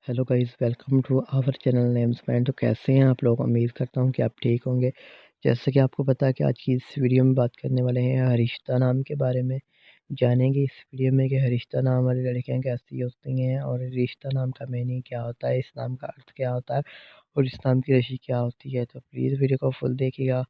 Hello guys, welcome to our channel names friend. तो कैसे हैं आप लोग? उम्मीद करता हूं कि आप ठीक होंगे। जैसे कि आपको पता है कि आज की इस वीडियो में बात करने वाले हैं हरिश्ता नाम के बारे में। जानेंगे इस वीडियो में कि हरिश्ता नाम वाली लड़कियां कैसी होती हैं और रिश्ता नाम का मीनिंग क्या होता है, इस नाम का अर्थ क्या होता है और इस नाम की राशि क्या होती है। तो प्लीज़ वीडियो को फुल देखिएगा।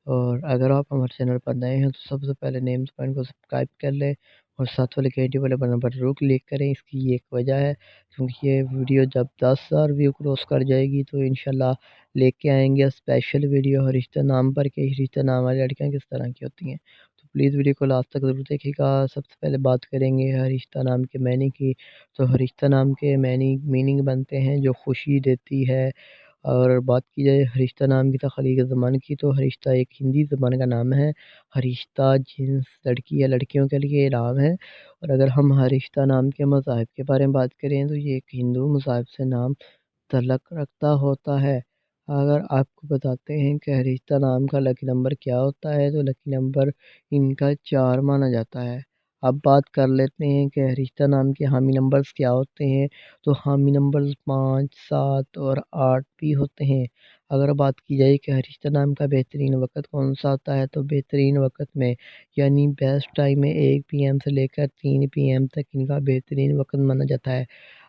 और अगर आप हमारे चैनल पर नए हैं तो सबसे पहले नेम्स पॉइंट को सब्सक्राइब कर लें और साथ वाले घंटी वाले बटन पर जरूर क्लिक करें। इसकी ये एक वजह है क्योंकि ये वीडियो जब 10,000 व्यू क्रॉस कर जाएगी तो इंशाल्लाह लेके आएंगे स्पेशल वीडियो रिश्ता नाम पर कि रिश्ता नाम वाली लड़कियाँ किस तरह की होती हैं। तो प्लीज़ वीडियो को लास्ट तक ज़रूर देखिएगा। सबसे पहले बात करेंगे हरिश्ता नाम के मैनी की। तो हरिश्ता नाम के मीनिंग बनते हैं जो खुशी देती है। और बात की जाए हरिश्ता नाम की तख्लीक़ ज़बान की, तो हरिश्ता एक हिंदी ज़बान का नाम है। हरिश्ता जिन्स लड़की या लड़कियों के लिए नाम है। और अगर हम हरिश्ता नाम के मज़ाहिब के बारे में बात करें तो ये एक हिंदू मज़ाहिब से नाम तल्लुक़ रखता होता है। अगर आपको बताते हैं कि हरिश्ता नाम का लकी नंबर क्या होता है, तो लकी नंबर इनका 4 माना जाता है। अब बात कर लेते हैं कि हरिश्ता नाम के हामी नंबर्स क्या होते हैं। तो हामी नंबर्स 5, 7 और 8 भी होते हैं। अगर बात की जाए कि हरिश्ता नाम का बेहतरीन वक़्त कौन-सा होता है, तो बेहतरीन वक़्त में यानी बेस्ट टाइम में 1 पीएम से लेकर 3 पीएम तक इनका बेहतरीन वक़्त माना जाता है।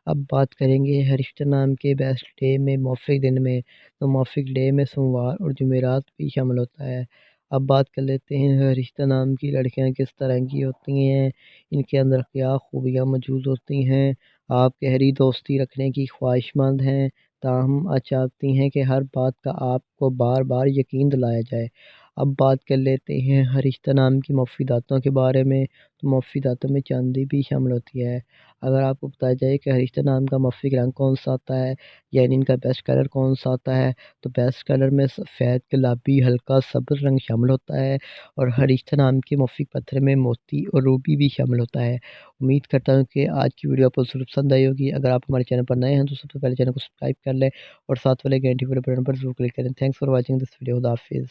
अब बात करेंगे हरिश्ता नाम के बेस्ट डे में, मौफ़िक दिन में। तो मौफ़िक डे में सोमवार और जुमेरात भी शामिल होता है। अब बात कर लेते हैं हरिश्ता नाम की लड़कियां किस तरह की होती हैं, इनके अंदर क्या खूबियाँ मौजूद होती हैं। आप गहरी दोस्ती रखने की ख्वाहिशमंद हैं, ताहम चाहती हैं कि हर बात का आपको बार बार यकीन दिलाया जाए। अब बात कर लेते हैं हरिश्ता नाम की मुफीदातों के बारे में। तो मुफीदातों में चांदी भी शामिल होती है। अगर आपको बताया जाए कि हरिश्ता नाम का मफ़िक रंग कौन-सा होता है, यानी इनका बेस्ट कलर कौन-सा होता है, तो बेस्ट कलर में सफ़ेद, गुलाबी, हल्का सब्ज़ रंग शामिल होता है। और हरिश्ता नाम के मफ़िक पत्थर में मोती और रूबी भी शामिल होता है। उम्मीद करता हूँ कि आज की वीडियो आपको ज़रूर पसंद आई होगी। अगर आप हमारे चैनल पर नए हैं तो सबसे पहले चैनल को सब्सक्राइब कर लें और साथ वाले घंटी वाले बटन पर ज़रूर क्लिक करें। Thanks for watching this video. खुदा हाफ़िज़।